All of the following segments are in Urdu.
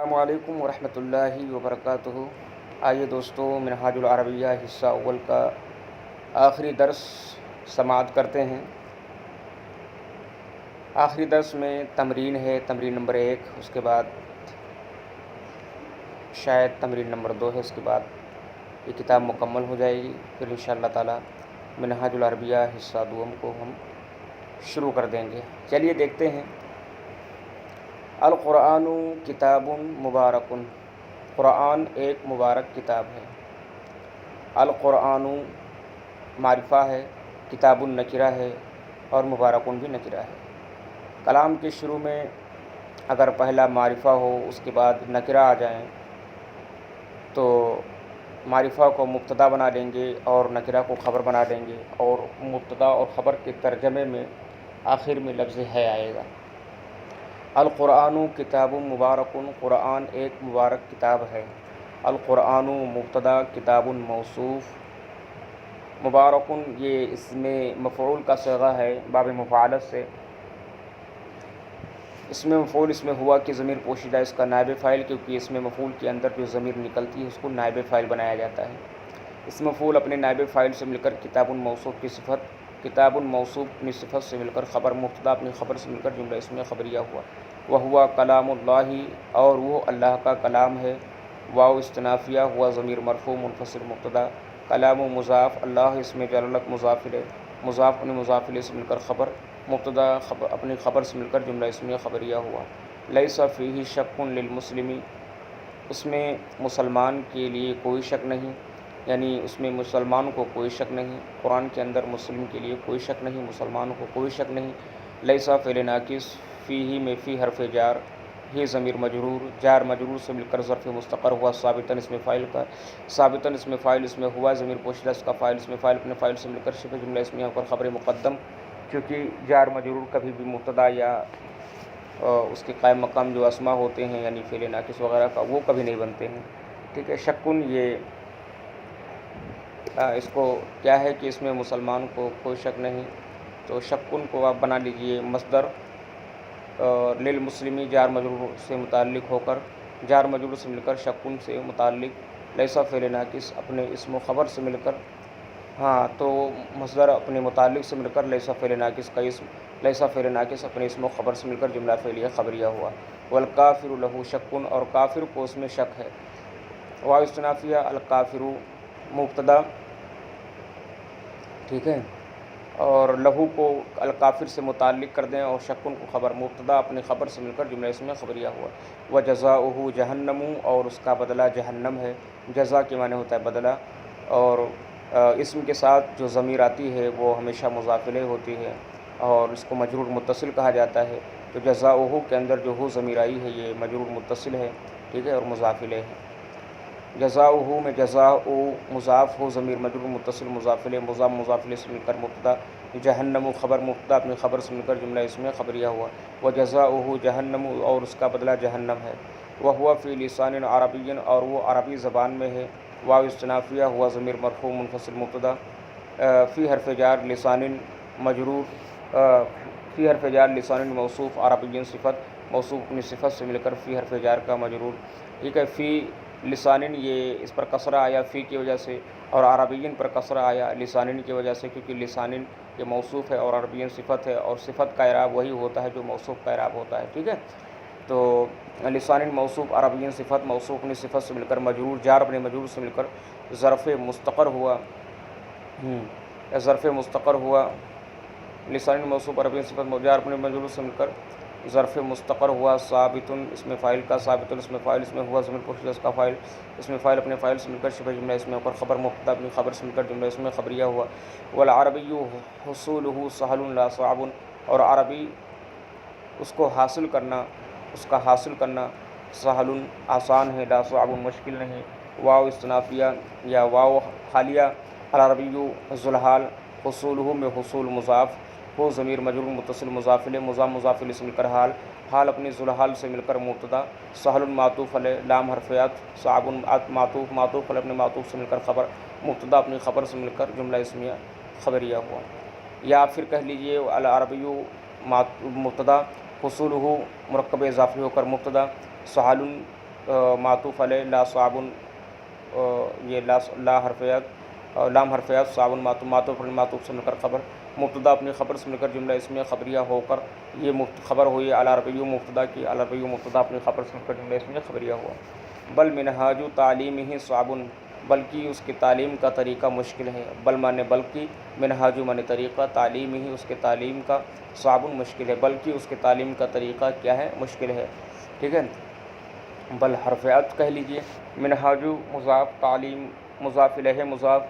السلام علیکم ورحمۃ اللہ وبرکاتہ۔ آئیے دوستو، منہاج العربیہ حصہ اول کا آخری درس سماعت کرتے ہیں۔ آخری درس میں تمرین ہے، تمرین نمبر 1، اس کے بعد شاید تمرین نمبر 2 ہے، اس کے بعد یہ کتاب مکمل ہو جائے گی۔ پھر انشاءاللہ تعالی منہاج العربیہ حصہ دوم کو ہم شروع کر دیں گے۔ چلیے دیکھتے ہیں۔ القرآن کتاب مبارک، قرآن ایک مبارک کتاب ہے۔ القرآن معرفہ ہے، کتاب نکرہ ہے اور مبارکن بھی نکرہ ہے۔ کلام کے شروع میں اگر پہلا معرفہ ہو، اس کے بعد نکرہ آ جائیں تو معرفہ کو مبتدا بنا لیں گے اور نکرہ کو خبر بنا لیں گے، اور مبتدا اور خبر کے ترجمے میں آخر میں لفظ ہے آئے گا۔ القرآن کتاب مبارک، قرآن ایک مبارک کتاب ہے۔ القرآن مبتدا، کتاب موصوف، مبارکن یہ اس میں مفعول کا صیغہ ہے باب مفعلت سے۔ اس میں مفعول اس میں ہوا کہ ضمیر پوشیدہ اس کا نائب فاعل، کیونکہ اس میں مفعول کے اندر جو ضمیر نکلتی ہے اس کو نائب فاعل بنایا جاتا ہے۔ اس مفعول اپنے نائب فاعل سے مل کر کتاب موصوف کی صفت، کتاب موصوف اپنی صفت سے مل کر خبر، مبتدا اپنی خبر سے مل کر جملہ اسمیہ خبریہ ہوا۔ وہوا کلام اللہ، اور وہ اللہ کا کلام ہے۔ واو استنافیہ، ہوا ضمیر مرفوع منفصل مبتدا، کلام و مضاف، اللہ اس میں جلالت مضاف الیہ، مضاف اپنے مضاف الیہ سے مل کر خبر، مبتدا اپنی خبر سے مل کر جملہ اسمیہ خبریہ ہوا۔ لیس فیہ شک للمسلم، اس میں مسلمان کے لیے کوئی شک نہیں، یعنی اس میں مسلمان کو کوئی شک نہیں۔ قرآن کے اندر مسلم کے لیے کوئی شک نہیں، مسلمان کو کوئی شک نہیں۔ لیسا فعل ناقص، فیہ میں فی حرف جار، ہی ضمیر مجرور، جار مجرور سے مل کر ظرف مستقر ہوا، ثابتاً اس میں فاعل کا، ثابتاً اس میں فاعل اس میں ہوا، ضمیر پوشیدہ اس کا فاعل اس میں فاعل اپنے فاعل سے مل کر شبہ جملہ اسمیہ پر خبر مقدم، کیونکہ جار مجرور کبھی بھی مبتدا یا اس کے قائم مقام جو اسما ہوتے ہیں یعنی فعل ناقص وغیرہ کا، وہ کبھی نہیں بنتے ہیں۔ ٹھیک ہے۔ شکن یہ اس کو کیا ہے کہ اس میں مسلمان کو کوئی شک نہیں، تو شکن کو آپ بنا لیجئے مصدر للمسلمی، جار مجرور سے متعلق ہو کر، جار مجرور سے مل کر شکن سے متعلق، لیسا فعل ناقص اپنے اسم و خبر سے مل کر، تو مصدر اپنے متعلق سے مل کر لیسا فعل ناقص کا اسم، لیسا فعل ناقص اپنے اسم و خبر سے مل کر جملہ فعلیہ خبریہ ہوا۔ والکافر لہ شکن، اور کافر کو اس میں شک ہے۔ واو استنافیہ، الکافر مبتدا، ٹھیک ہے، اور لہو کو الکافر سے متعلق کر دیں اور شکن کو خبر، مبتدا اپنی خبر سے مل کر جملہ اسمیہ خبریہ ہوا۔ وجزاؤہ جہنم، اور اس کا بدلہ جہنم ہے۔ جزا کے معنی ہوتا ہے بدلہ، اور اسم کے ساتھ جو ضمیر آتی ہے وہ ہمیشہ مضاف الیہ ہوتی ہے اور اس کو مجرور متصل کہا جاتا ہے۔ تو جزاؤہ کے اندر جو ہو ضمیر آئی ہے یہ مجرور متصل ہے، ٹھیک ہے، اور مضاف الیہ ہے۔ جزاؤہ میں جزاء مضاف ہو ضمیر مجرور متصل مضاف الیہ، مضاف الیہ سے مل کر مبتدا، جہنم خبر، مبتدا اپنی خبر سے مل کر جملہ اسمیہ خبریہ ہوا۔ وجزاؤہ جہنم، اور اس کا بدلہ جہنم ہے۔ وہو فی لسان عربی، اور وہ عربی زبان میں ہے۔ واو استنافیہ، ہوا ضمیر مرفوع منفصل مبتدا، فی حرف جار لسان مجرور، فی حرف جار لسان موصوف، عربی صفت، موصوف اپنی صفت سے مل کر فی حرف جار کا مجرور، ٹھیک ہے۔ فی لسانن، یہ اس پر کسرہ آیا فی کی وجہ سے، اور عربین پر کسرہ آیا لسانن کی وجہ سے، کیونکہ لسانن یہ موصوف ہے اور عربین صفت ہے، اور صفت کا اعراب وہی ہوتا ہے جو موصوف کا اعراب ہوتا ہے، ٹھیک ہے۔ تو لسانن موصوف، عربین صفت، موصوف اپنی صفت سے مل کر مجرور، جار اپنے مجرور سے مل کر ظرف مستقر ہوا، ظرف مستقر ہوا، لسانن موصوف عربین صفت، جار اپنے مجرور سے مل کر ظرف مستقر ہوا۔ ثابتن اس میں فاعل کا، ثابتن اس میں فاعل اس میں ہوا، ضمیر پوشیدہ اس کا فاعل اس میں فاعل اپنے فاعل سے مل کر شبہ جملہ اسمیہ پر خبر، مبتدا اپنی خبر سے مل کر جملہ اسمیہ خبریہ ہوا۔ والعربی حصولہ سہل لا صعب، اور عربی اس کو حاصل کرنا، اس کا حاصل کرنا سہل آسان ہے، لا صعب مشکل نہیں۔ واو استنافیہ یا واو حالیہ، العربی ذوالحال، حصولہ میں حصول مضاف ہو ضمیر مجرور متصل مضاف الیہ، مضاف الیہ سے مل کر حال، حال اپنی ذوالحال سے مل کر مبتدا، سہل معطوف علیہ، لام حرف عطف، صعب معطوف، معطوف علیہ اپنے معطوف سے مل کر خبر، مبتدا اپنی خبر سے مل کر جملہ اسمیہ خبریہ ہوا۔ یا پھر کہہ لیجئے العربی مبتدا، حصولہ مرکب اضافی ہو کر مبتدا، سہل معطوف علیہ لا صابن، یہ لا حرفیات لام حرفیات صابن معطوف علیہ معطوف سے مل کر خبر، مبتدا اپنی خبر سے مل کر جملہ اسمیہ خبریہ ہو کر یہ خبر ہوئی علی ربیع مبتدا کی، علی ربیع مبتدا اپنی خبر سے مل کر جملہ اسمیہ خبریہ ہوا۔ بل منہاج تعلیمہ صعب، بلکہ اس کی تعلیم کا طریقہ مشکل ہے، بل مانے بلکہ، منہاج مانے طریقہ، تعلیم ہی اس کے تعلیم کا، صعب مشکل ہے، بلکہ اس کے تعلیم کا طریقہ کیا ہے، مشکل ہے، ٹھیک ہے۔ بل حرف عطف کہہ لیجئے، منہاج مضاف، تعلیم مضاف الیہ مضاف،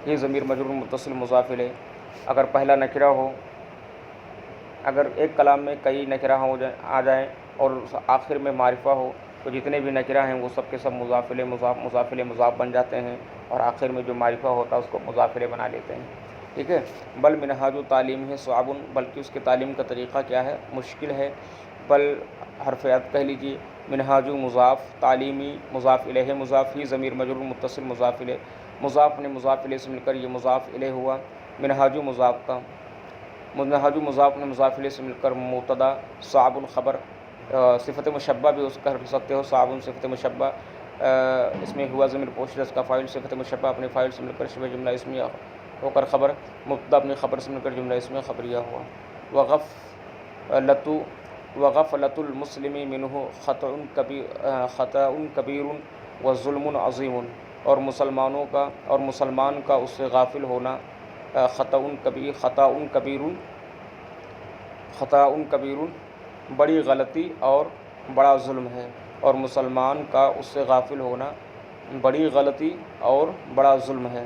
یہ ضمیر مجرور متصل مضاف الیہ۔ اگر پہلا نکرہ ہو، اگر ایک کلام میں کئی نکرہ آ جائیں اور آخر میں معرفہ ہو تو جتنے بھی نکرہ ہیں وہ سب کے سب مضاف الیہ مضاف الیہ مضاف بن جاتے ہیں، اور آخر میں جو معرفہ ہوتا ہے اس کو مضاف الیہ بنا لیتے ہیں، ٹھیک ہے۔ بل منہاج تعلیم ہے صعب، بلکہ اس کے تعلیم کا طریقہ کیا ہے، مشکل ہے۔ بل حرف عطف کہہ لیجیے، منہاج مضاف، تعلیمی مضاف الیہ مضاف، ہی ضمیر مجرور متصل مضاف الیہ، مضاف نے مضاف الیہ سے مل کر یہ مضاف الیہ ہوا۔ منہاج مضاف کا، منہاج مضاف نے مضاف الیہ سے مل کر مبتدا، صعب خبر، صفت مشبہ بھی اس کا کر سکتے ہو، صعب صفت مشبہ، اس میں ہوا ضمیر پوشیدہ اس کا فاعل، صفت مشبہ اپنے فاعل سے مل کر شبہ جملہ اسمیہ ہو کر خبر، مبتدا اپنی خبر سے مل کر جملہ اسمیہ خبریہ ہوا۔ وغفلۃ المسلم منہ خطأ کبیر وظلم عظیم، اور مسلمان کا اس سے غافل ہونا خطأ کبیر بڑی غلطی اور بڑا ظلم ہے، اور مسلمان کا اس سے غافل ہونا بڑی غلطی اور بڑا ظلم ہے،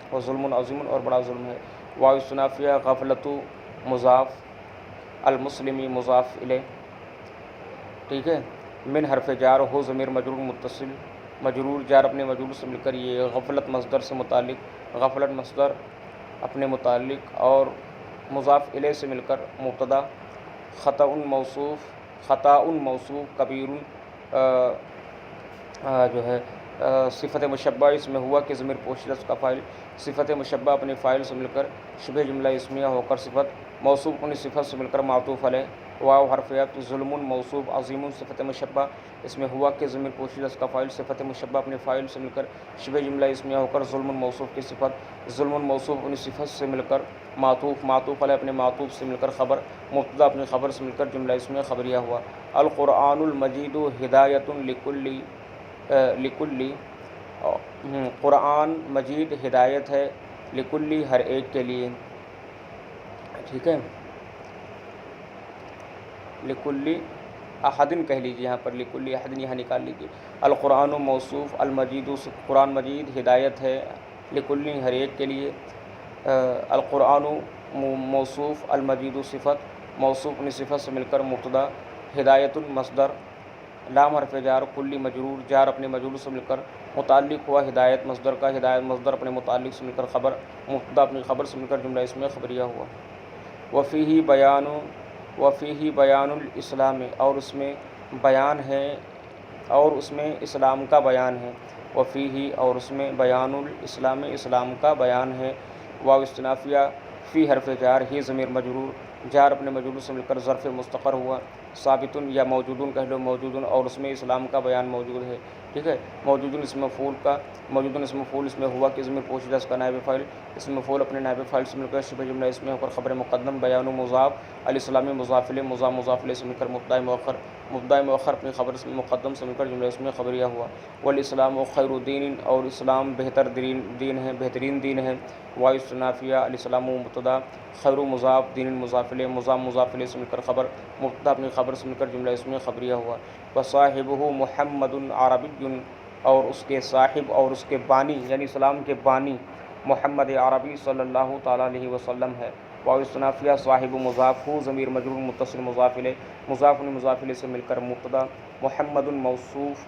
اور ظلم عظیم اور بڑا ظلم ہے۔ واو استنافیہ، غفلۃ مضاف، المسلمی مضاف الیہ، ٹھیک ہے۔ من حرف جار، ہو ضمیر مجرور متصل مجرور، جار اپنے مجرور سے مل کر یہ غفلت مصدر سے متعلق، غفلت مصدر اپنے متعلق، اور مضاف الیہ سے مل کر مبتدا، خطأ موصوف کبیر جو ہے صفت مشبہ اس میں ہوا کہ ضمیر پوشیدہ اس کا فاعل، صفت مشبہ اپنے فاعل سے مل کر شبہ جملہ اسمیہ ہو کر صفت، موصوف اپنی صفت سے مل کر معطوف علیہ، واو حرف عطف، ظلم موصوف، عظیم صفت مشبہ اس میں ہوا کہ ضمیر پوشیدہ اس کا فاعل، صفت مشبہ اپنے فاعل سے مل کر شبہ جملہ اسمیہ ہو کر ظلم موصوف کی صفت، ظلم موصوف اپنی صفت سے مل کر معطوف علیہ اپنے معطوف سے مل کر خبر، مبتدا اپنی خبر سے مل کر جملہ اسمیہ خبریہ ہوا۔ القرآن المجید ہدایۃ لکلی، قرآن مجید ہدایت ہے، لکلی ہر ایک کے لیے، ٹھیک ہے۔ لکلی احدن کہہ لیجیے، یہاں پر لکلی احدن یہاں نکال لیجیے۔ القرآن موصوف، المجید قرآن مجید ہدایت ہے، لکلی ہر ایک کے لیے۔ القرآن موصوف، المجید صفت، موصوف اپنی صفت سے مل کر مبتدا، ہدایت مصدر، لام حرف جار، کلی مجرور، جار اپنے مجرور سے مل کر متعلق ہوا ہدایت مصدر کا، ہدایت مصدر اپنے متعلق سے مل کر خبر، مبتدا اپنی خبر سے مل کر جملہ اسمیہ خبریہ ہوا۔ وفیہ بیان الاسلام، اور اس میں بیان ہے، اور اس میں اسلام کا بیان ہے، وفیہ اور اس میں بیان الاسلام، اسلام کا بیان ہے۔ واو استنافیہ، فی حرف جار، ہی ضمیر مجرور، جار اپنے مجرور سے مل کر ظرف مستقر ہوا، ثابتن یا موجودن کہہ لو، موجودن اور اس میں اسلام کا بیان موجود ہے، ٹھیک ہے۔ موجودن اسم مفعول اس میں ہوا کہ ضمیر پوشیدہ اس کا نائب فاعل، اسم مفعول اپنے نائب فاعل سے مل کر شبہ جملہ اس میں ہو کر خبر مقدم، بیان مضاف، الاسلامی مضاف الیہ، مضاف الیہ سے مل کر مبتدا مؤخر اپنی خبر سے مقدم سے مل کر جملہ اس میں خبریہ ہوا۔ والاسلام خیر دین، اور اسلام بہترین دین ہے۔ واو استنافیہ، الاسلام مبتدا، خیر مضاف، دین مضاف الیہ، مضاف الیہ سے مل کر خبر، مبتدا اپنی خبر سے مل کر جملہ اس میں خبریہ ہوا۔ وصاحبہ محمد عربی، اور اس کے صاحب اور اس کے بانی یعنی اسلام کے بانی محمد عربی صلی اللہ تعالیٰ علیہ وسلم ہے۔ واو استنافیہ، صاحب مضاف، ہو ضمیر مجرور متصل مضاف الیہ، مضاف مضاف الیہ سے مل کر مبتدا، محمد موصوف،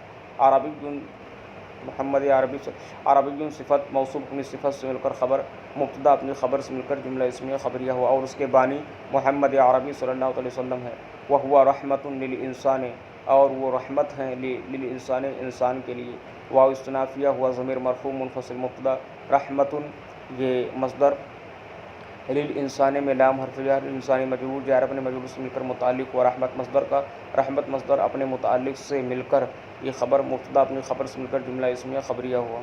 محمد عربی صفت، موصوف اپنی صفت سے مل کر خبر، مبتدا اپنی خبر سے مل کر جملہ اسمیہ خبریہ ہوا، اور اس کے بانی محمد عربی صلی اللہ علیہ وسلم ہے۔ وہو رحمۃ للانسان، اور وہ رحمت ہیں للانسان، انسان کے لیے۔ واو استنافیہ، ہوا ضمیر مرفوع منفصل مبتدا، رحمۃ یہ مصدر، للانسان میں لام حرف جار، انسانی مجرور جار اپنے مجرور سے مل کر متعلق ہوا، رحمت مصدر کا رحمت مصدر اپنے متعلق سے مل کر یہ خبر مبتدا اپنی خبر سے مل کر جملہ اسمیہ خبریہ ہوا۔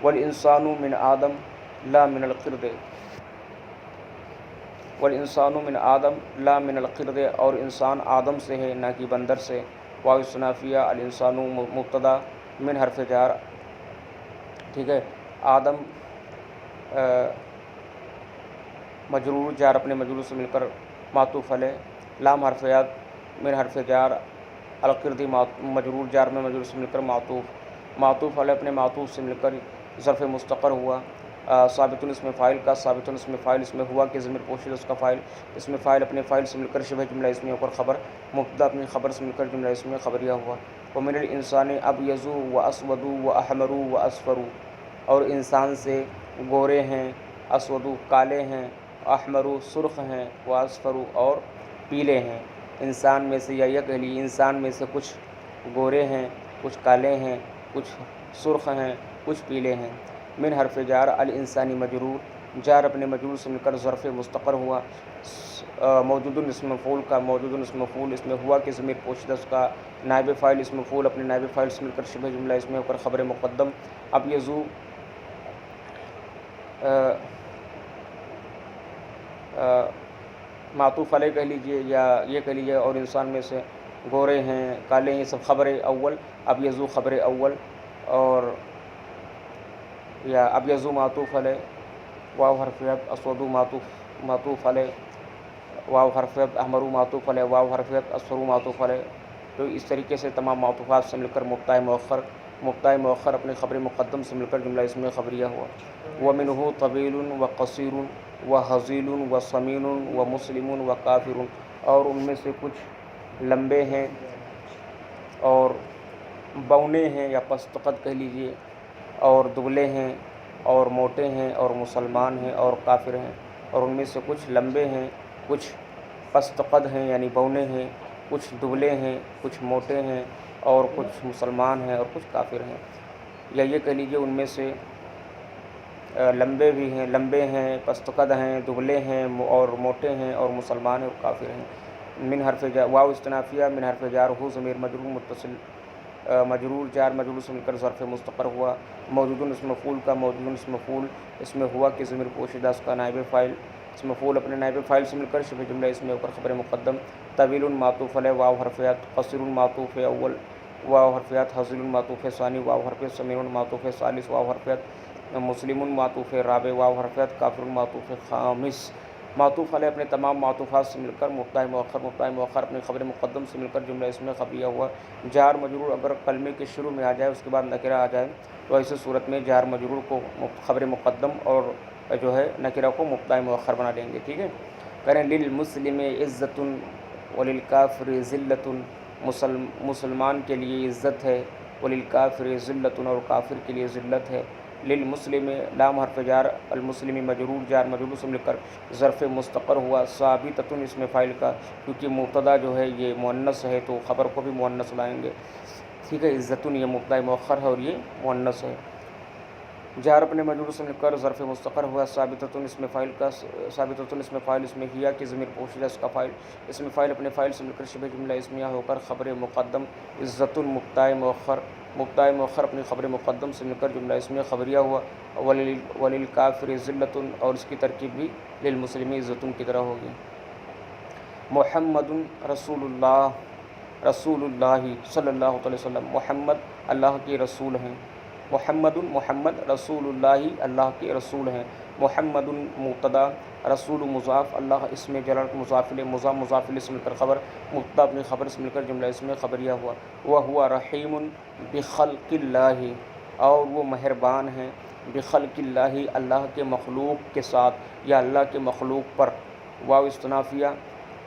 والانسان من آدم لا من القرد، والانسان من آدم لا من القرد، اور انسان آدم سے ہے نہ کہ بندر سے۔ واو استنافیہ، الانسان مبتدا من حرف جار، ٹھیک ہے، آدم مجرور جار اپنے مجرور سے مل کر معطوف علیہ، لام حرف یاد من حرف جار، القردی مجرور جار میں مجرور سے مل کر معطوف علیہ اپنے معطوف سے مل کر ظرف مستقر ہوا۔ ثابت اسم فاعل کا ثابت اسم فاعل اس میں ہوا کہ ضمیر پوشیدہ اس کا فاعل، اس میں فاعل اپنے فاعل سے مل کر شبہ جملہ اسمیہ پر خبر، مبتدا اپنی خبر سے مل کر جملہ اسمیہ خبریہ ہوا۔ ومن الانسان ابیض واسود واحمر واصفر، اور انسان سے گورے ہیں، اسود کالے ہیں، احمر سرخ ہیں، واصفر اور پیلے ہیں۔ انسان میں سے، یا یہ کہہ لیجیے انسان میں سے کچھ گورے ہیں، کچھ کالے ہیں، کچھ سرخ ہیں، کچھ پیلے ہیں۔ من حرف جار، الانسانی مجرور جار اپنے مجرور سے مل کر ظرف مستقر ہوا، موجود اسم مفعول کا موجود اسم مفعول اس میں ہوا کہ ضمیر پوشیدہ اس کا نائب فاعل اسم مفعول اپنے نائب فاعل سے مل کر شبہ جملہ اس میں ہو کر خبر مقدم۔ اب یزو معطوف علیہ کہہ لیجیے، یا یہ کہہ لیجیے اور انسان میں سے گورے ہیں، کالے ہیں، یہ سب خبر اول۔ اب یزو خبر اول، اور یا اب یزو معطوف علیہ، واو حرف عطف، اسود معطوف علیہ، واو حرف عطف، احمر معطوف علیہ، واو حرف عطف، اصفر معطوف علیہ۔ تو اس طریقے سے تمام معطوفات سے مل کر مبتدا مؤخر اپنے خبر مقدم سے مل کر جملہ اسمیہ خبریہ ہوا۔ ومنہ طویل وقصیر وحزیل وسمین ومسلم وکافر، اور ان میں سے کچھ لمبے ہیں اور بونے ہیں یا پست قد کہہ لیجیے، اور دبلے ہیں اور موٹے ہیں اور مسلمان ہیں اور کافر ہیں۔ اور ان میں سے کچھ لمبے ہیں، کچھ پست قد ہیں یعنی بونے ہیں، کچھ دبلے ہیں، کچھ موٹے ہیں اور کچھ مسلمان ہیں اور کچھ کافر ہیں۔ یا یہ کہہ لیجیے ان میں سے لمبے ہیں، پست قد ہیں، دبلے ہیں اور موٹے ہیں اور مسلمان ہیں اور کافر ہیں۔ من حرف جار، واو استنافیہ من حرف جار ہو ضمیر مجرور متصل مجرور جار مجرور سے مل کر ظرف مستقر ہوا، موجود اسم مفعول کا موجود اسم مفعول اس میں ہوا کہ ضمیر پوشیدہ اس کا نائب فاعل، اسم مفعول اپنے نائب فاعل سے مل کر شبہ جملہ اس میں ہو کر خبر مقدم۔ طویل معطوف علیہ، واو حرف عطف، قصیر معطوف اول، واو حرف عطف، حزیل معطوف ثانی، واو حرف عطف، سمین معطوف ثالث، واو حرف عطف، مسلم معطوف رابع، واو حرف عطف، کافر معطوف خامس۔ معطوف علیہ اپنے تمام معطوفات سے مل کر مبتدا مؤخر اپنے خبر مقدم سے مل کر جملہ اسمیہ خبریہ ہوا۔ جار مجرور اگر کلمے کے شروع میں آ جائے اس کے بعد نکرہ آ جائے تو ایسے صورت میں جار مجرور کو خبر مقدم اور جو ہے نکرہ کو مبتدا مؤخر بنا دیں گے، ٹھیک ہے۔ کریں للمسلم عزت وللکافر ذلت، مسلمان کے لیے عزت ہے، وللکافر ذلت اور کافر کے لیے ذلت ہے۔ للمسلم لام حرف جار، المسلم مجرور جار مجرور سے مل کر ظرف مستقر ہوا، ثابتۃ اسم فاعل کا، کیونکہ مبتدا جو ہے یہ مؤنث ہے تو خبر کو بھی مؤنث لائیں گے، ٹھیک ہے۔ عزتٌ یہ مبتدا مؤخر ہے اور یہ مؤنث ہے۔ جار اپنے مجرور سے مل کر ظرف مستقر ہوا، ثابتۃ اسم فاعل کا، ثابتۃ اسم فاعل اس میں ہیا کہ ضمیر پوشیدہ اس کا فاعل، اسم فاعل اپنے فاعل سے مل کر شبہ جملہ اسمیہ ہو کر خبر مقدم، عزتٌ مبتدا مؤخر اپنی خبر مقدم سے مل کر جملہ اسمیہ خبریہ ہوا۔ وللکافر ذلت، اور اس کی ترکیب بھی للمسلم عزت کی طرح ہوگی۔ محمد رسول اللہ صلی اللہ علیہ وسلم، محمد اللہ کے رسول ہیں، محمد رسول اللہ اللہ کے رسول ہیں۔ محمد مبتدا، رسول مضاف، اللہ اسم جلالت مضاف الیہ، مضاف الیہ سے مل کر خبر، مبتدا اپنی خبر سے مل کر جملہ اسم خبریہ ہوا۔ وہو رحیم بخلق اللہ، اور وہ مہربان ہیں، بخلق اللہ اللہ کے مخلوق کے ساتھ یا اللہ کے مخلوق پر۔ واو استنافیہ،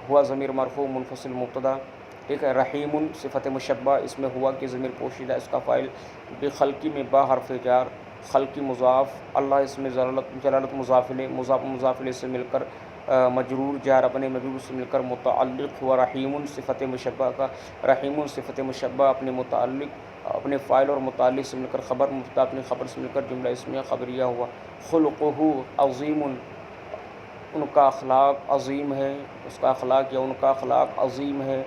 ہوا ضمیر مرفوع منفصل مبتدا، ٹھیک ہے۔ رحیم صفت مشبہ اس میں ہوا کہ ضمیر پوشیدہ اس کا فاعل، بخلقی میں با حرف جار، خلقی مضاف، اللہ اس میں جلالت مضاف الیہ سے مل کر مجرور جار اپنے مجرور سے مل کر متعلق ہوا رحیم صفت مشبہ کا، رحیم صفت مشبہ اپنے متعلق اپنے فاعل اور متعلق سے مل کر خبر، مبتدا اپنی خبر سے مل کر جملہ اسمیہ خبریہ ہوا۔ خلقہ عظیم، ان کا اخلاق عظیم ہے، اس کا اخلاق یا ان کا اخلاق عظیم ہے،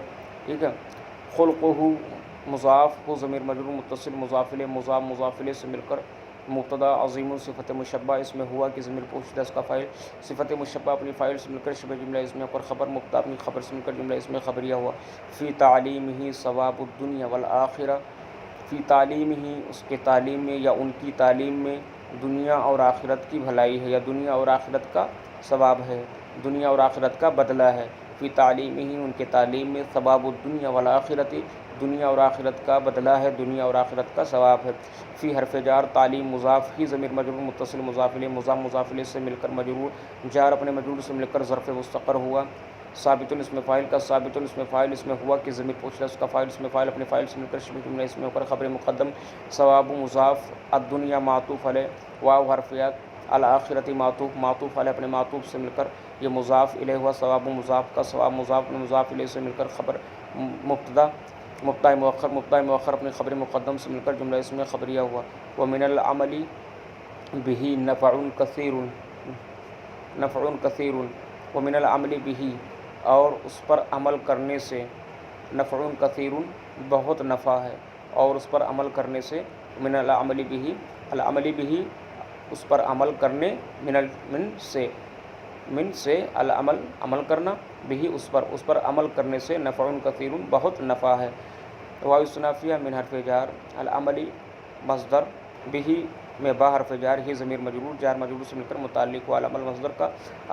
ٹھیک ہے۔ خلقہ مضاف ہو ضمیر مجرور متصل مضاف الیہ مضاف الیہ سے مل کر مبتدا، عظیم صفت مشبہ اس میں ہوا کہ ضمیر پوشیدہ اس کا فاعل، صفت مشبہ اپنی فاعل سے مل کر شبہ جملہ اسمیہ پر خبر، مبتدا اپنی خبر سے مل کر جملہ اسمیہ خبریہ ہوا۔ فی تعلیمہ ثواب الدنیا والآخرہ، فی تعلیم ہی اس کے تعلیم میں یا ان کی تعلیم میں دنیا اور آخرت کی بھلائی ہے یا دنیا اور آخرت کا ثواب ہے، دنیا اور آخرت کا بدلہ ہے۔ فی تعلیم ہی ان کے تعلیم میں ثواب الدنیا والآخرت، دنیا اور آخرت کا بدلہ ہے، دنیا اور آخرت کا ثواب ہے۔ فی حرف جار تعلیم مضاف ہی ضمیر مجرور متصل مضاف الیہ مضاف الیہ سے مل کر مجرور، جار اپنے مجرور سے مل کر ظرف مستقر ہوا۔ ثابت اسم فاعل کا ثابت اسم فاعل اس میں ہوا کہ ضمیر پوشیدہ اس کا فاعل، اسم فاعل اپنے فاعل سے مل کر شبہ جملہ اس میں ہو کر خبر مقدم، ثواب مضاف، الدنیا معطوف علیہ، واو حرفیات، الآخرت معطوف علیہ اپنے معطوف سے مل کر یہ مضاف الیہ ہوا۔ ثواب مضاف کا ثواب مضاف مضاف الیہ سے مل کر خبر مبتدا مؤخر اپنے خبر مقدم سے مل کر جملہ اس میں خبریہ ہوا۔ ومن العمل به نفع کثیر، ومن العمل به اور اس پر عمل کرنے سے، نفع کثیر بہت نفع ہے، اور اس پر عمل کرنے سے، من العمل به العمل به اس پر عمل کرنے، من سے العمل عمل کرنا، بھی اس پر عمل کرنے سے نفع کثیر بہت نفع ہے۔ واو استنافیہ من حرف جار، العمل مصدر، بھی میں با حرف جار ہی ضمیر مجرور، جار مجرور سے مل کر متعلق ہوا، العمل مصدر کا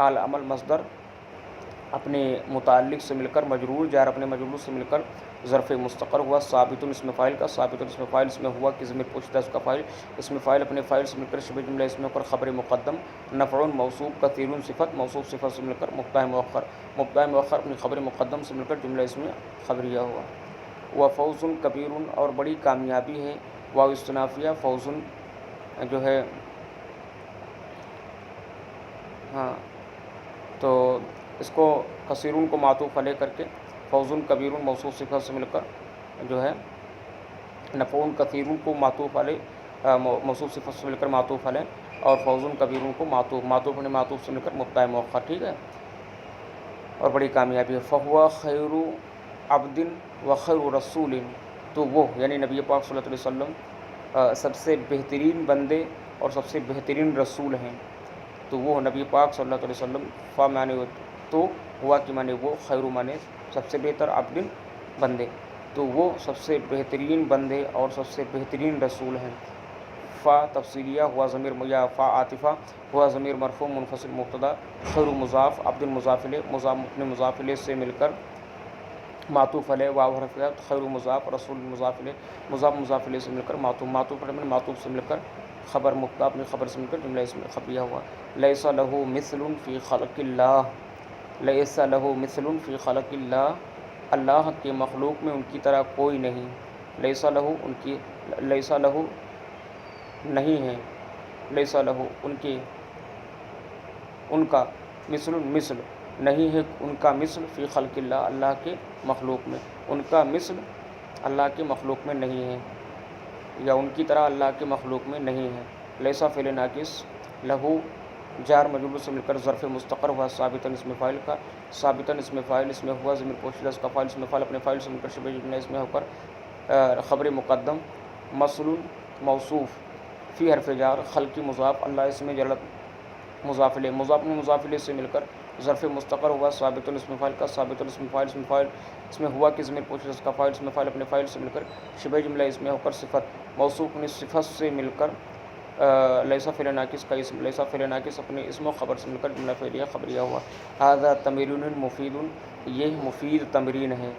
العمل مصدر اپنے متعلق سے مل کر مجرور، جار اپنے مجرور سے مل کر ظرف مستقر ہوا۔ ثابت اسم فاعل کا ثابت اسم فاعل اس میں ہوا کہ ضمیر پوشیدہ اس کا فاعل، اسم فاعل اپنے فاعل سے مل کر شبہ جملہ اس میں پر خبر مقدم، نفع موصوف، کثیر صفت موصوف صفت سے مل کر مبتدا مؤخر اپنی خبر مقدم سے مل کر جملہ اس میں خبریہ ہوا۔ وفوز کبیر اور بڑی کامیابی ہے، واو استنافیہ فوز جو ہے ہاں تو اس کو کثیرون کو معطوف علیہ کر کے فوز کبیر موصوف صفت سے مل کر جو ہے نفع کثیر کو معطوف علیہ موصوف صفت سے مل کر معطوف علیہ، اور فوز کبیر کو معطوف نے معطوف سے مل کر مبتدا مؤخر، ٹھیک ہے، اور بڑی کامیابی ہے۔ فہو خیر عبد و خیر رسول، تو وہ یعنی نبی پاک صلی اللہ علیہ وسلم سب سے بہترین بندے اور سب سے بہترین رسول ہیں۔ تو وہ نبی پاک صلی اللہ علیہ وسلم فا معنی تو ہوا کہ معنی وہ، خیر معنی سب سے بہتر، عبد بندے، تو وہ سب سے بہترین بندے اور سب سے بہترین رسول ہیں۔ فا تفصیلیہ ہوا ضمیر یا فا عاطفہ ہوا ضمیر مرفوع منفصل مبتدا، خیر مضاف، عبد مضاف الیہ مضاف الیہ سے مل کر معطوف علیہ، واو حرفیات، خیر مضاف، رسول مضاف الیہ مضاف الیہ سے مل کر معطوف سے مل کر خبر مبتدا اپنی خبر سے مل کر جملہ اس میں خبریہ ہوا۔ لیس لہ مثل فی خلق اللہ، لیس لہ مثل فی خلق اللہ، اللہ کے مخلوق میں ان کی طرح کوئی نہیں، لیس لہ ان کی، لیس لہ نہیں ہے، لیس لہ ان کا، مثل نہیں ہے ان کا مثل فی خلق اللہ، اللہ کے مخلوق میں، ان کا مثل اللہ کے مخلوق میں نہیں ہے، یا ان کی طرح اللہ کے مخلوق میں نہیں ہے۔ لیسا فعل ناقص، لہو جار مجرور سے مل کر ظرف مستقر ہوا، ثابتاً اسم فاعل کا ثابتاً اسم فاعل اس میں ہوا ضمیر پوشیدہ اس کا فاعل، اسم فاعل اپنے فاعل سے مل کر شبہ جملہ اس میں ہو کر خبر مقدم، مثل موصوف، فی حرف جار، خلقی مضاف، اللہ اس میں جلت مضاف الیہ مضاف الیہ سے مل کر ظرف مستقر ہوا، ثابت الاسم فاعل کا ثابت الاسم فاعل اس میں ہوا کہ ضمیر پوشیدہ اس کا فاعل، اسم فاعل اپنے فاعل سے مل کر شبہ جملہ اس میں ہو کر صفت موصوف نے صفت سے مل کر لیسا فعل ناقص کا اسم، لیسا فعل ناقص اپنے اسم و خبر سے مل کر جملہ فعلیہ خبریہ ہوا۔ ھذا تمرین مفید، یہ مفید تمرین ہے۔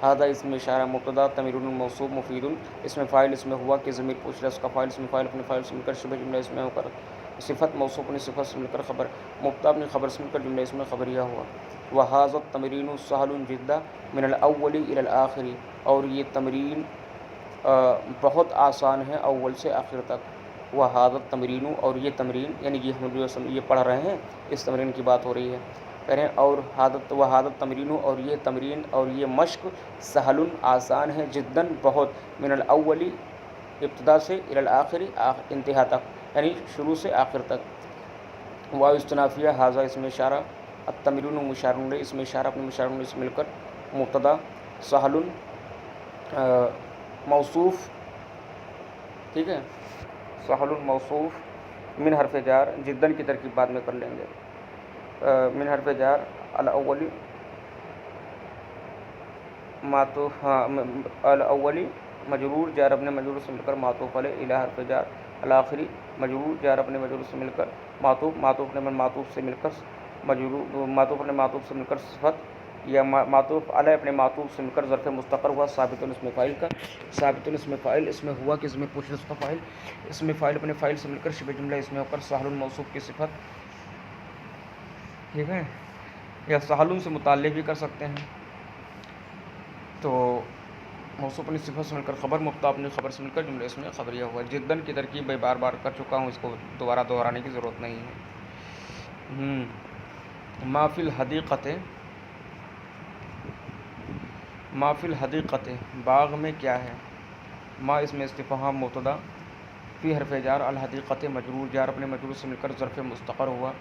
ھذا اسم اشارہ مبتدا، تمرین موصوف، مفید اسم فاعل اس میں ہوا کہ ضمیر پوشیدہ اس کا فاعل، اسم فاعل اپنے فاعل سے مل کر شبہ جملہ اس میں ہو کر صفت موصوف نے صفت سے مل کر خبر، مبتدا اپنی خبر سے مل کر جملہ اس میں خبریہ ہوا۔ وھذا التمرین سہل جدا من الاول الی الاخر، اور یہ تمرین بہت آسان ہے اول سے آخر تک۔ وھذا التمرین، اور یہ تمرین یعنی کہ ہم یہ پڑھ رہے ہیں اس تمرین کی بات ہو رہی ہے، کہہ رہے ہیں اور وھذا التمرین، اور یہ تمرین اور یہ مشق سہل آسان ہے، جداً بہت، من الاول ابتدا سے الی آخری انتہا تک، یعنی شروع سے آخر تک۔ واو استنافیہ حاضہ اسم اشارہ، التمرین مشار الیہ اسم اشارہ اپنے مشار الیہ سے مل کر مبتدا، سہل موصوف، ٹھیک ہے، سہل موصوف، من حرف جار، جدن کی ترکیب بعد میں کر لیں گے، من حرف جار الاولی معطوف، ہاں الاولی مجرور جار اپنے مجرور سے مل کر معطوف علیہ، الی حرف جار الاخری مجرور جار اپنے مجرور سے مل کر معطوف، معطوف نے معطوف سے مل کر مجرور، معطوف نے معطوف سے مل کر صفت، یا معطوف علیہ اپنے معطوف سے مل کر ظرف مستقر ہوا ثابت اسم فاعل کا، ثابت اسم فاعل اس میں ہوا کہ اس میں پوچھ اس کا فاعل، اسم فاعل اپنے فاعل سے مل کر شبہ جملہ اس میں ہو کر سہل موصوف کی صفت، ٹھیک ہے، یا سہل سے متعلق بھی کر سکتے ہیں۔ تو موصوف اپنی صفت سے مل کر خبر، مبتدا اپنی خبر سے مل کر جملہ اس میں خبریہ ہوا۔ جدن کی ترکیب میں بار بار کر چکا ہوں، اس کو دوبارہ دہرانے کی ضرورت نہیں ہے۔ ما فی الحدیقۃ، ما فی الحدیقۃ باغ میں کیا ہے، ما اس میں استفہام مبتدا، فی حرف جار الحدیقۃ مجرور جار اپنے مجرور سے مل کر ظرف مستقر ہوا،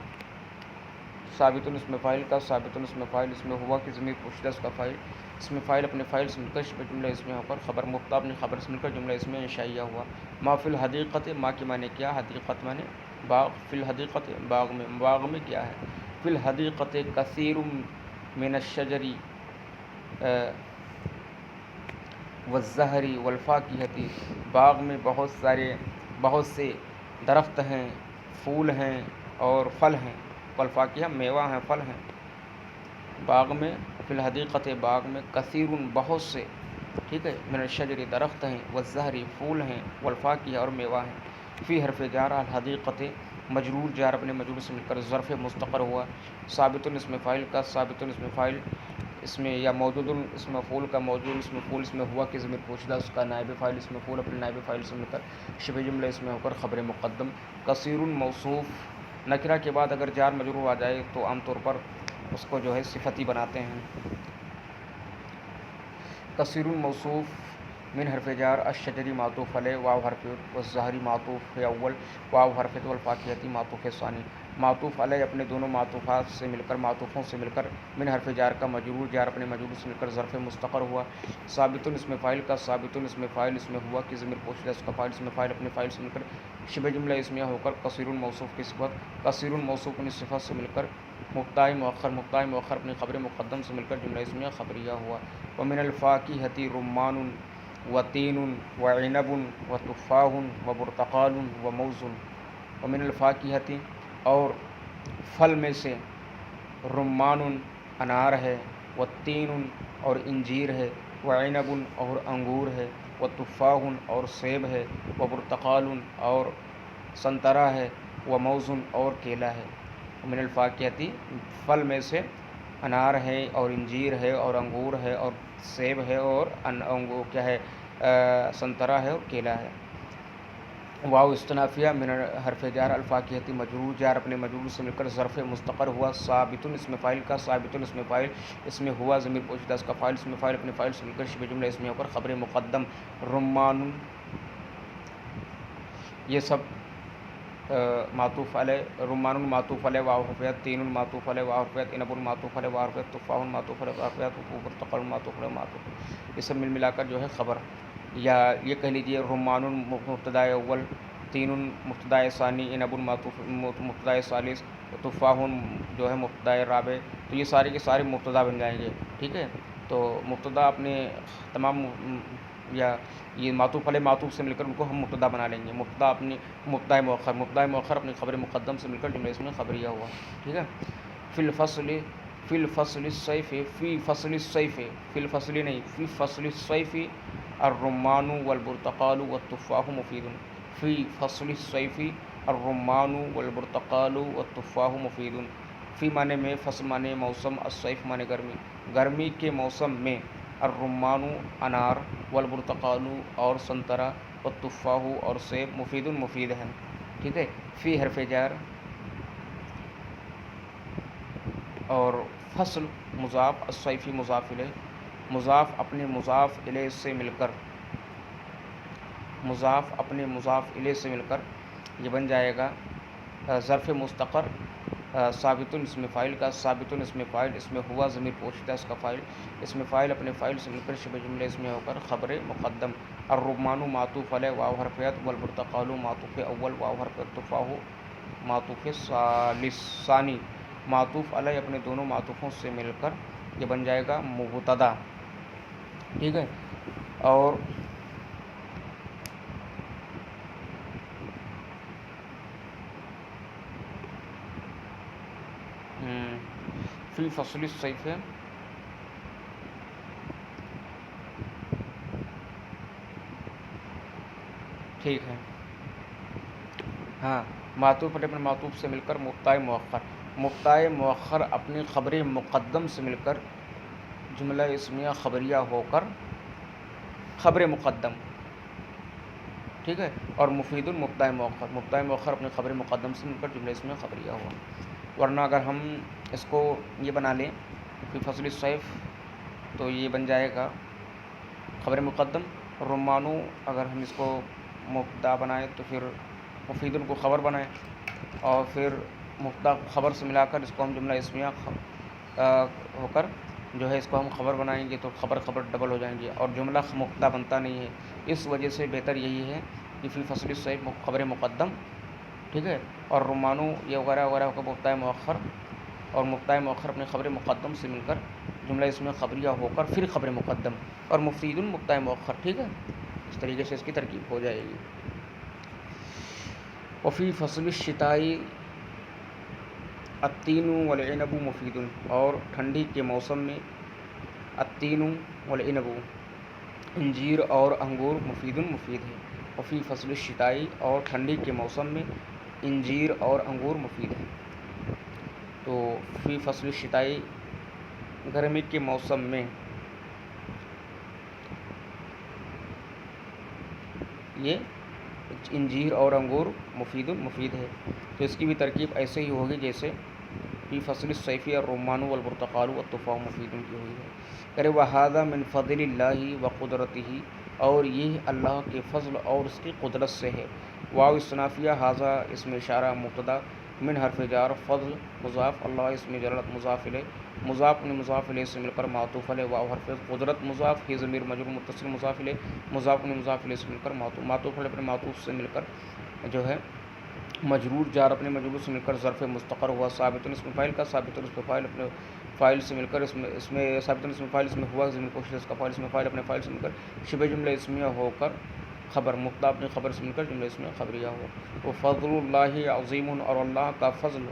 ثابت اسم فاعل کا، ثابت اسم فاعل اس میں ہوا کہ ضمیر پوشیدہ اس کا فاعل، اسم فاعل اپنے فاعل سے مل کر شبہ جملہ اس میں ہو کر خبر، مبتدا اپنی خبر سے مل کر جملہ اس میں انشائیہ ہوا۔ ما فی الحدیقۃ، ما کے معنی کیا، حدیقت معنی باغ، فی الحدیقۃ باغ میں، باغ میں کیا ہے، فی الحدیقۃ کثیر من الشجر والزہر والفاکہۃ، باغ میں بہت سے درخت ہیں، پھول ہیں اور پھل ہیں، والفاکہہ میوہ ہیں، پھل ہیں، باغ میں، فی الحدیقۃ باغ میں، کثیر بہت سے، ٹھیک ہے، من الشجر درخت ہیں، والزہر پھول ہیں، والفاکہہ اور میوہ ہیں۔ فی حرف جار الحدیقۃ مجرور جار اپنے مجرور سے مل کر ظرف مستقر ہوا، ثابت اسم فاعل کا، ثابت اسم فاعل اس میں، یا موجود اسم مفعول کا، موجود اسم مفعول اس میں ہوا کہ ضمیر پوشیدہ اس کا نائب فاعل اسم مفعول اپنے نائب فاعل سے مل کر شبہ جملہ اس میں ہو کر خبر مقدم۔ کثیر موصوف، نکرہ کے بعد اگر جار مجرور آ جائے تو عام طور پر اس کو جو ہے صفتی بناتے ہیں۔ کثیر موصوف من حرف جار الشجری معطوف علیہ، واو حرف، والزہری معطوف اول، واو حرف، والفاکہۃ معطوف ثانی، معطوف علیہ اپنے دونوں معطوفات سے مل کر، معطوفوں سے مل کر، من حرف جار کا مجرور جار اپنے مجرور سے مل کر ظرف مستقر ہوا، ثابت اسم فاعل کا، ثابت اسم فاعل اس میں ہوا کہ ضمیر پوشیدہ اس کا فاعل، اسم فاعل اپنے فاعل سے مل کر شبہ جملہ اسمیہ ہو کر کثیر موصوف کی صفت، کثیر موصوف اپنی صفت سے مل کر مبتدا مؤخر، مبتدا مؤخر اپنی خبر مقدم سے مل کر جملہ اسمیہ خبریہ ہوا۔ ومن الفاکہۃ رمان وتین وعنب وتفاح وبرتقال وموز، ومن الفاکہۃ اور پھل میں سے، رمان انار ہے، والتین اور انجیر ہے، وعنب اور انگور ہے، وتفاح اور سیب ہے، وبرتقال اور سنترا ہے، وموز اور کیلا ہے۔ من الفاکہۃ پھل میں سے انار ہے اور انجیر ہے اور انگور ہے اور سیب ہے اور انگور کیا ہے، سنترا ہے اور کیلا ہے۔ واو استنافیہ من حرف جار الفاکہۃ مجرور جار اپنے مجرور سے مل کر ظرف مستقر ہوا، ثابت اسم فاعل کا، ثابت اسم فاعل اس میں ہوا ضمیر پوشیدہ اس کا فاعل، اسم فاعل اپنے فاعل سے مل کر شبہ جملہ اس میں ہو کر خبر مقدم، رمان، یہ سب معطوف علیہ، رمان معطوف علیہ واو حرفیت، تین معطوف علیہ واو حرفیت، عنب معطوف علیہ واو حرفیت، تفاح معطوف علیہ واو حرفیت، برتقال معطوف علیہ معطوف، یہ سب مل ملا کر جو ہے خبر، یا یہ کہہ لیجیے رمان مبتدا اول، تین مبتدا ثانی، عنب معطوف مبتدا ثالث، تفاح جو ہے مبتدا رابع، تو یہ سارے کے سارے مبتدا بن جائیں گے، ٹھیک ہے۔ تو مبتدا اپنے تمام، یا یہ معطوف علیہ معطوف سے مل کر ان کو ہم مبتدا بنا لیں گے، مبتدا اپنی مبتدا مؤخر، مبتدا مؤخر اپنی خبر مقدم سے مل کر جملہ اس میں خبریہ ہوا، ٹھیک ہے۔ فی الفصل، فی الفصل الصیف، فی فصل الصیف، فی الفصل نہیں، فی فصل الصیف الرمان والبرتقال والتفاح مفید، فی فصل الصیف الرمان والبرتقال والتفاح مفید، فی معنی میں، فصل معنی موسم، الصیف معنی گرمی، گرمی کے موسم میں، الرمان انار، والبرتقال اور سنترا، والتفاح اور سیب، مفید مفید ہیں، ٹھیک ہے۔ فی حرف جار اور فصل مضاف، الصیفی مضاف الیہ، مضاف اپنے مضاف الیہ سے مل کر مضاف اپنے مضاف الیہ سے مل کر یہ بن جائے گا ظرف مستقر ثابت اسم فاعل کا، ثابت اسم فاعل، اس میں ہوا ضمیر پوشیدہ اس کا فاعل، اسم فاعل اپنے فاعل سے مل کر شبہ جملہ اس میں ہو کر خبر مقدم، الرمان معطوف علیہ واو حرف عطف، والبرتقال معطوف اول واو حرف عطف معطوف ثانی، معطوف علیہ اپنے دونوں معطوفوں سے مل کر یہ بن جائے گا مبتدا، ٹھیک ہے۔ اور فی فصل الصیف ہے، ٹھیک ہے، ہاں معطوف اپنے معطوف سے مل کر مبتدا مؤخر، مبتدا مؤخر اپنی خبر مقدم سے مل کر جملہ اسمیہ خبریہ ہو کر خبر مقدم، ٹھیک ہے، اور مفید المبتدا مؤخر، مبتدا مؤخر اپنے خبر مقدم سے مل کر جملہ اسمیہ خبریہ ہوا۔ ورنہ اگر ہم اس کو یہ بنا لیں فی فصل الصیف تو یہ بن جائے گا خبر مقدم، رمانو اگر ہم اس کو مبتدا بنائیں تو پھر مفید کو خبر بنائیں، اور پھر مبتدا خبر سے ملا کر اس کو ہم جملہ اسمیہ ہو کر جو ہے اس کو ہم خبر بنائیں گے تو خبر ڈبل ہو جائیں گے اور جملہ مبتدا بنتا نہیں ہے۔ اس وجہ سے بہتر یہی ہے کہ فی فصل الصیف خبر مقدم، ٹھیک ہے، اور رمانو یہ وغیرہ وغیرہ کا مبتدا مؤخر، اور مبتدا مؤخر اپنے خبر مقدم سے مل کر جملہ اسمیہ خبریہ ہو کر پھر خبر مقدم، اور مفید المبتدا مؤخر، ٹھیک ہے، اس طریقے سے اس کی ترکیب ہو جائے گی۔ وفی فصل الشتاء التین والعنب مفید، اور ٹھنڈی کے موسم میں التین والعنب انجیر اور انگور مفید ہے۔ وفی فصل الشتاء اور ٹھنڈی کے موسم میں انجیر اور انگور مفید ہے۔ تو فی فصل الشتاء گرمی کے موسم میں یہ انجیر اور انگور مفید ہے، تو اس کی بھی ترکیب ایسے ہی ہوگی جیسے فی فصل الصیف الرمان والبرتقال والتفاح مفید کی ہوئی ہے۔ کرے وہذا من فضل اللہ وقدرتہ، اور یہ اللہ کے فضل اور اس کی قدرت سے ہے۔ واو استنافیہ ھذا اسم اشارہ مبتدا، من حرف جار، فضل مضاف، اللہ اسم جلالت مضاف الیہ، مضاف نے مضاف الیہ سے مل کر معطوف علیہ، واو حرف قدرت مضاف، ہی ضمیر مجرور متصل مضاف الیہ، مضاف نے مضاف الیہ سے مل کر معطوف علیہ اپنے معطوف سے مل کر جو ہے مجرور، جار اپنے مجرور سے مل کر ظرف مستقر ہوا، ثابت اسم فاعل کا، ثابت اسم فاعل اپنے فاعل سے مل کر اس میں ثابت اسم فاعل اس میں ہوا ضمیر پوشیدہ اس کا فاعل، اسم فاعل اپنے فاعل سے مل کر شبہ جملہ اسمیہ ہو کر خبر، مبتدا اپنی خبر سے مل کر جملہ اسمیہ خبریہ ہو۔ وہ فضل اللہ عظیم، اور اللہ کا فضل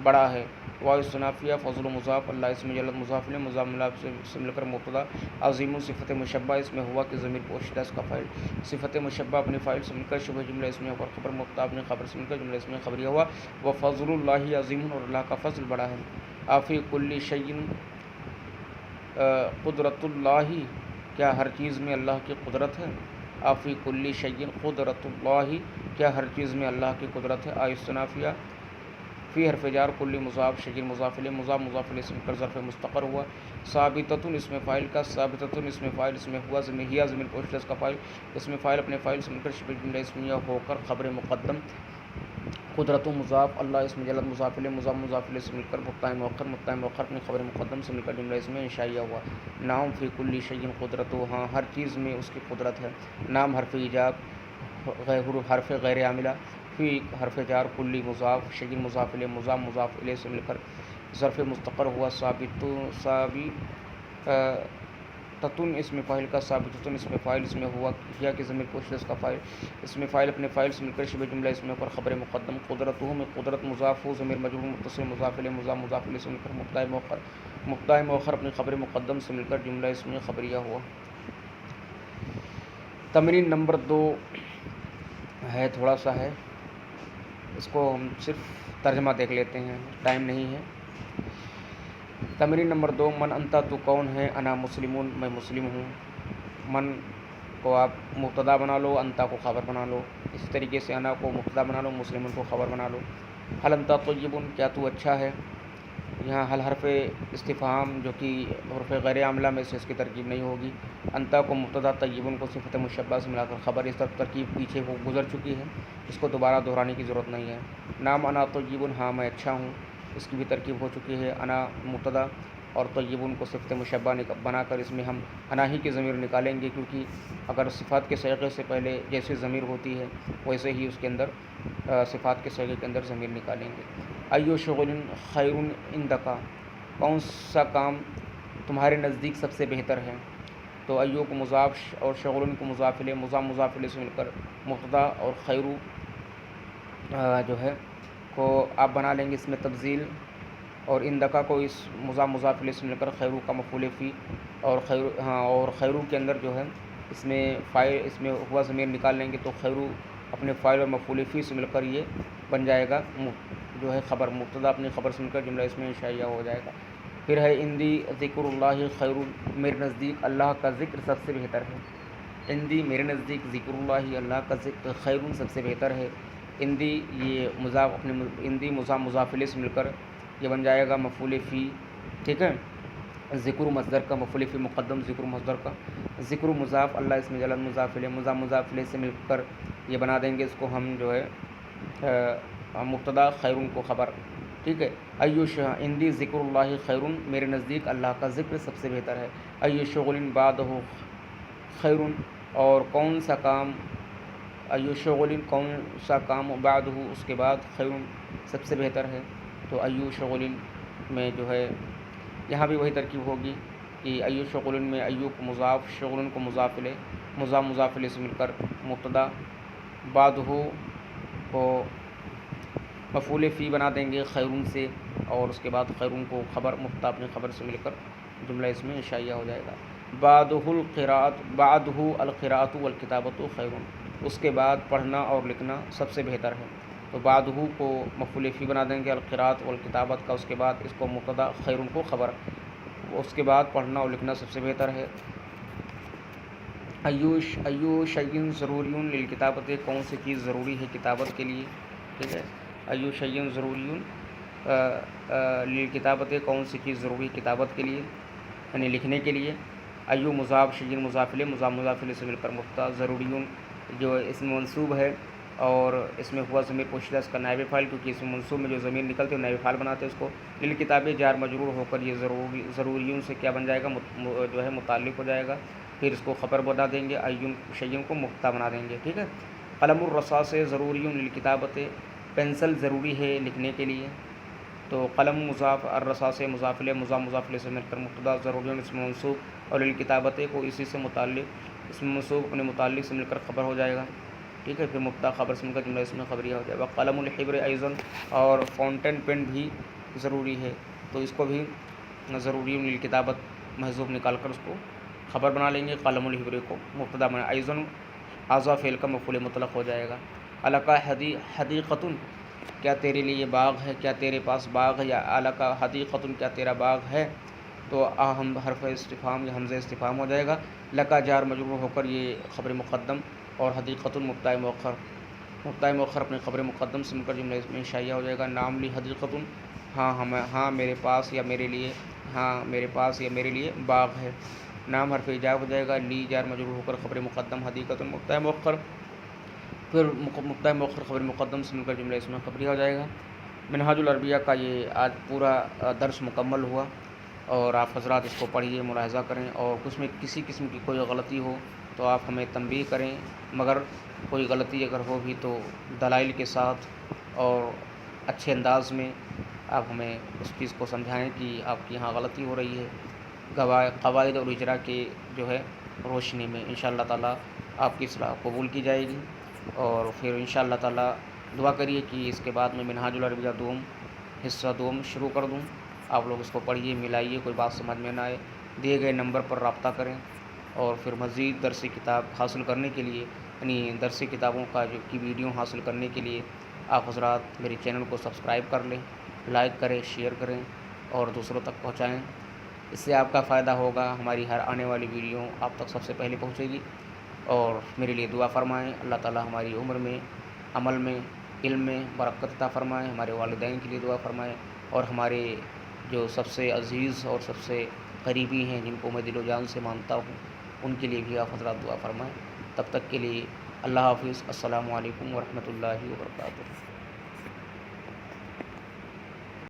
بڑا ہے۔ واو استنافیہ فضل مضاف، اللہ اسم جلالت مضاف الیہ، مضاف مضاف سے مل کر مبتدا، عظیم صفت مشبہ اس میں ہوا کہ ضمیر پوشیدہ اس کا فاعل، صفت مشبہ اپنے فاعل سے مل کر شبہ جملہ اسمیہ ہو کر خبر، مبتدا اپنی خبر سے مل کر جملہ اسمیہ خبریہ ہوا۔ وہ فضل اللہ عظیم، اور اللہ کا فضل بڑا ہے۔ آفی کل شیء قدرت اللہ، کیا ہر چیز میں اللہ کی قدرت ہے؟ آفی کل شیء قدرت اللہ، کیا ہر چیز میں اللہ کی قدرت ہے؟ استنافیہ فی حرف جار کل مضاف، شیء مضاف الیہ، مضاف مضاف الیہ سے مل کر ظرف مستقر ہوا، ثابتۃ اسم فاعل کا، ثابتۃ اسم فاعل اس میں ہوا ضمیر پوشیدہ اس کا فاعل، اسم فاعل اپنے فاعل سے مل کر شبہ جملہ اسمیہ ہو کر خبر مقدم، قدرت مضاف، اللہ اسم جلالت مضاف الیہ، مضاف الیہ سے مل کر مبتدا مؤخر اپنی خبر مقدم سے مل کر جملہ اسمیہ انشائیہ ہوا۔ نام فی کل شیء قدرت، ہاں ہر چیز میں اس کی قدرت ہے۔ نام حرف ایجاب، حرف غیر عاملہ، فی حرف جار، کلی مضاف، شیء مضاف الیہ، مضاف الیہ سے مل کر ظرف مستقر ہوا، تتن اسم فاعل کا، ثابتۃ اسم فاعل اس میں ہوا کیا کہ ضمیر پوشیدہ اس کا فاعل، اسم فاعل اپنے فاعل سے مل کر شبہ جملہ اسمیہ پر خبر مقدم، قدرتہ میں قدرت مضاف ہو ضمیر مجرور متصل مضاف الیہ، مضاف الیہ سے مل کر مبتدا مؤخر اپنی خبر مقدم سے مل کر جملہ اسمیہ خبریہ ہوا۔ تمرین نمبر 2 ہے، تھوڑا سا ہے، اس کو ہم صرف ترجمہ دیکھ لیتے ہیں، ٹائم نہیں ہے۔ تمرین نمبر 2، من انتا، تو کون ہے؟ انا مسلمون، میں مسلم ہوں۔ من کو آپ مبتدا بنا لو، انتا کو خبر بنا لو، اسی طریقے سے انا کو مبتدا بنا لو، مسلمون کو خبر بنا لو۔ حل انتا طیب، کیا تو اچھا ہے؟ یہاں حل حرف استفہام جو کہ حروف غیر عاملہ میں سے اس کی ترکیب نہیں ہوگی۔ انتا کو مبتدا، طیبن کو صفت مشبہ سے ملا کر خبر، اس طرح ترکیب پیچھے وہ گزر چکی ہے، اس کو دوبارہ دہرانے کی ضرورت نہیں ہے۔ نام انا طیبن، ہاں میں اچھا ہوں، اس کی بھی ترکیب ہو چکی ہے۔ انا مبتدا اور طیبن کو صفت مشبہ بنا کر اس میں ہم انا ہی کی ضمیر نکالیں گے، کیونکہ اگر صفات کے صیغے سے پہلے جیسے ضمیر ہوتی ہے ویسے ہی اس کے اندر صفات کے صیغے کے اندر ضمیر نکالیں گے۔ ایو شغل خیر عندک، کون سا کام تمہارے نزدیک سب سے بہتر ہے؟ تو ایو کو مضاف اور شغل کو مضاف الیہ، مضاف الیہ سے مل کر مبتدا، اور خیرو جو ہے کو آپ بنا لیں گے اس میں تبذیل، اور اندکا کو اس مضاف الیہ سے مل کر خیرو کا مفعول فی، اور خیرو کے اندر جو ہے اس میں فاعل، اس میں ہوا ضمیر نکال لیں گے تو خیرو اپنے فاعل اور مفعول فی سے مل کر یہ بن جائے گا جو ہے خبر، مبتدا اپنی خبر سے مل کر جملہ اس میں انشائیہ ہو جائے گا۔ پھر ہے اندی ذکر اللہ خیر، میرے نزدیک اللہ کا ذکر سب سے بہتر ہے۔ اندی میرے نزدیک، ذکر اللہ اللہ کا ذکر، خیر سب سے بہتر ہے۔ اندی یہ اندی مضاف الیہ سے مل کر یہ بن جائے گا مفعول فی، ٹھیک ہے۔ ذکر مصدر کا، مفعول فی مقدم، ذکر مصدر کا، ذکر مضاف، اللہ اس میں جلد مضاف الیہ، مضاف الیہ سے مل کر یہ بنا دیں گے اس کو ہم جو ہے مبتدا، خیرون کو خبر، ٹھیک ہے۔ اندی ذکر اللہ خیرون، میرے نزدیک اللہ کا ذکر سب سے بہتر ہے۔ ایو شغل بعدہ خیرون، اور کون سا کام، ایو شغل کون سا کام، بعدہ اس کے بعد، خیرون سب سے بہتر ہے۔ تو ایو شغل میں جو ہے یہاں بھی وہی ترکیب ہوگی کہ ایو شغل میں ایو کو مضاف، شغل کو مضاف الیہ، مضاف الیہ سے مل کر مبتدا، بعدہ کو مفعول فی بنا دیں گے خیرون سے، اور اس کے بعد خیرون کو خبر، مبتدا اپنی خبر سے مل کر جملہ اس میں انشائیہ ہو جائے گا۔ بعدہ القراءۃ والکتابۃ خیرون، اس کے بعد پڑھنا اور لکھنا سب سے بہتر ہے۔ تو بعدہ کو مفعول فی بنا دیں گے القراءۃ والکتابۃ کا، اس کے بعد اس کو مبتدا، خیرون کو خبر، اس کے بعد پڑھنا اور لکھنا سب سے بہتر ہے۔ ایو شیء ضروری للکتابۃ، کون سی چیز ضروری ہے کتابت کے لیے، ٹھیک ہے۔ ایو شیء ضروری للکتابۃ، کون سی چیز ضروری کتابت کے لیے، یعنی لکھنے کے لیے۔ ایو مضاف، شیء مضاف الیہ، مضاف الیہ سے مل کر مبتدا، ضروری جو اس میں منصوب ہے، اور اس میں ہوا ضمیر پوشیدہ اس کا نائب فاعل، کیونکہ اس میں منصوب میں جو ضمیر نکلتے ہیں نائب فاعل بناتے ہیں اس کو۔ للکتابیں جار مجرور ہو کر یہ ضروریوں سے کیا بن جائے گا، جو ہے متعلق ہو جائے گا، پھر اس کو خبر بنا دیں گے، ایو شیء کو مبتدا بنا دیں گے، ٹھیک ہے۔ قلم الرصاص ضروری للکتابۃ، پینسل ضروری ہے لکھنے کے لیے۔ تو قلم مضاف، الرصاص مضاف الیہ، مضاف الیہ سے مل کر مبتدا، ضروری اس میں منصوب، اور للکتابۃ کو اسی سے متعلق، اس میں منصوب اپنے متعلق سے مل کر خبر ہو جائے گا، ٹھیک ہے۔ پھر مبتدا خبر سے مل کر جملہ اس میں خبریہ ہو جائے گا۔ قلم الحبر ایضاً، اور فاؤنٹین پین بھی ضروری ہے، تو اس کو بھی ضروری للکتابت محذوف نکال کر اس کو خبر بنا لیں گے، قلم الحبر کو مبتدا بنا، ایضاً اعضا فعل کا مفعول مطلق ہو جائے گا۔ الک حدیقۃ، کیا تیرے لیے باغ ہے، کیا تیرے پاس باغ ہے، یا الک حدیقۃ، کیا تیرا باغ ہے، تو ہم حرف استفہام یا حمزہ استفہام ہو جائے گا۔ لکا جار مجرور ہو کر یہ خبر مقدم، اور حدیقۃ مبتدا مؤخر اپنے خبر مقدم سے مل کر جملہ اس میں انشائیہ ہو جائے گا۔ نام لی حدیقۃ، ہاں میرے پاس یا میرے لیے، ہاں میرے پاس یا میرے لیے باغ ہے۔ نام حرف اجاب ہو جائے گا، لی جار مجرور ہو کر خبر مقدم، حدیقۃ مبتدا مؤخر، پھر مبتدا مؤخر خبر مقدم سے مل کر جملہ اس میں خبریہ ہو جائے گا۔ منہاج العربیہ کا یہ آج پورا درس مکمل ہوا، اور آپ حضرات اس کو پڑھیے، ملاحظہ کریں، اور اس میں کسی قسم کی کوئی غلطی ہو تو آپ ہمیں تنبیہ کریں، مگر کوئی غلطی اگر ہو بھی تو دلائل کے ساتھ اور اچھے انداز میں آپ ہمیں اس چیز کو سمجھائیں کہ آپ کی یہاں غلطی ہو رہی ہے، قواعد اور اجرا کے جو ہے روشنی میں انشاءاللہ تعالیٰ آپ کی اصلاح قبول کی جائے گی۔ اور پھر انشاءاللہ تعالیٰ دعا کریے کہ اس کے بعد میں منہاج العربیہ دوم حصہ دوم شروع کر دوں، آپ لوگ اس کو پڑھیے، ملائیے، کوئی بات سمجھ میں نہ آئے دیے گئے نمبر پر رابطہ کریں، اور پھر مزید درسی کتاب حاصل کرنے کے لیے، یعنی درسی کتابوں کا کی ویڈیو حاصل کرنے کے لیے آپ حضرات میرے چینل کو سبسکرائب کر لیں، لائک کریں، شیئر کریں، اور دوسروں تک پہنچائیں، اس سے آپ کا فائدہ ہوگا، ہماری ہر آنے والی ویڈیو آپ تک سب سے پہلے پہنچے گی۔ اور میرے لیے دعا فرمائیں، اللہ تعالیٰ ہماری عمر میں، عمل میں، علم میں برکت عطا فرمائیں، ہمارے والدین کے لیے دعا فرمائیں، اور ہمارے جو سب سے عزیز اور سب سے قریبی ہیں، جن کو میں دل و جان سے مانتا ہوں، ان کے لیے بھی آپ حضرات دعا فرمائیں۔ تب تک کے لیے اللہ حافظ، السلام علیکم ورحمۃ اللہ وبرکاتہ۔